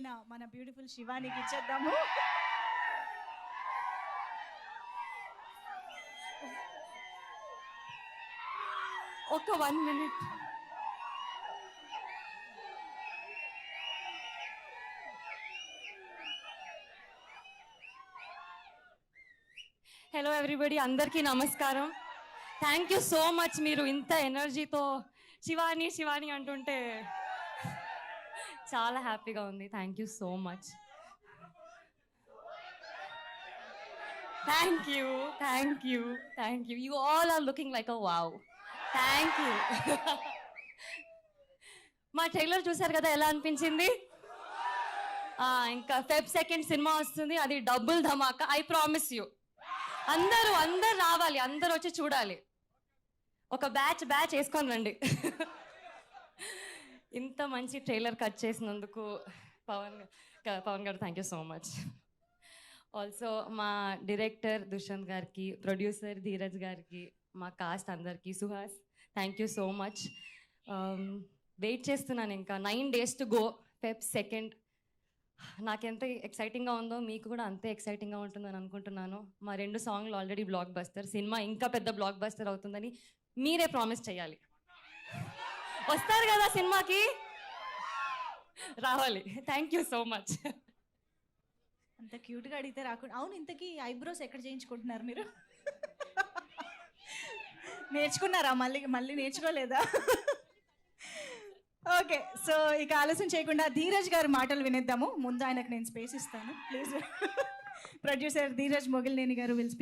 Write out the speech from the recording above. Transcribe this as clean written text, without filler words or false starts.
అయిన మన బ్యూటిఫుల్ శివానికి ఇచ్చేద్దాము. ఒక 1 minute. హలో ఎవ్రీబడి, అందరికీ నమస్కారం. Thank you so much. మీరు ఇంత ఎనర్జీతో శివాని శివాని అంటుంటే చాలా హ్యాపీగా ఉంది. Thank you so much. Thank you, thank you, thank you. You all are looking like a wow. Thank you. మా ట్రైలర్ చూసారు కదా, ఎలా అనిపించింది? ఇంకా Feb 2 సినిమా వస్తుంది, అది double Dhamaka. I promise you. అందరూ రావాలి, అందరూ వచ్చి చూడాలి. ఒక బ్యాచ్ వేసుకొని రండి. ఇంత మంచి ట్రైలర్ కట్ చేసినందుకు Pawan garu thank you so much. Also మా డైరెక్టర్ దుష్యంత్ గారికి, ప్రొడ్యూసర్ ధీరజ్ గారికి, మా కాస్ట్ అందరికీ, Suhas thank you so much. Wait చేస్తున్నాను. ఇంకా 9 days టు గో. Feb 2. నాకెంత ఎక్సైటింగ్గా ఉందో మీకు కూడా అంతే ఎక్సైటింగ్గా ఉంటుందని అనుకుంటున్నాను. మా 2 సాంగ్లు ఆల్రెడీ బ్లాక్ బస్టర్. సినిమా ఇంకా పెద్ద బ్లాక్ బస్టర్ అవుతుందని మీరే ప్రామిస్ చేయాలి. వస్తారు కదా సినిమాకి, రావాలి. Thank you so much. అంత క్యూట్గా అడిగితే రాకుండా. అవును, ఇంతకీ ఐబ్రోస్ ఎక్కడ చేయించుకుంటున్నారు మీరు? నేర్చుకున్నారా? మళ్ళీ నేర్చుకోలేదా? ఓకే, సో ఇక ఆలస్యం చేయకుండా ధీరజ్ గారి మాటలు వినేద్దాము. ముందు ఆయనకు నేను స్పేస్ ఇస్తాను ప్లీజ్. ప్రొడ్యూసర్ ధీరజ్ మొగిలినేని గారు విల్ స్పీక్.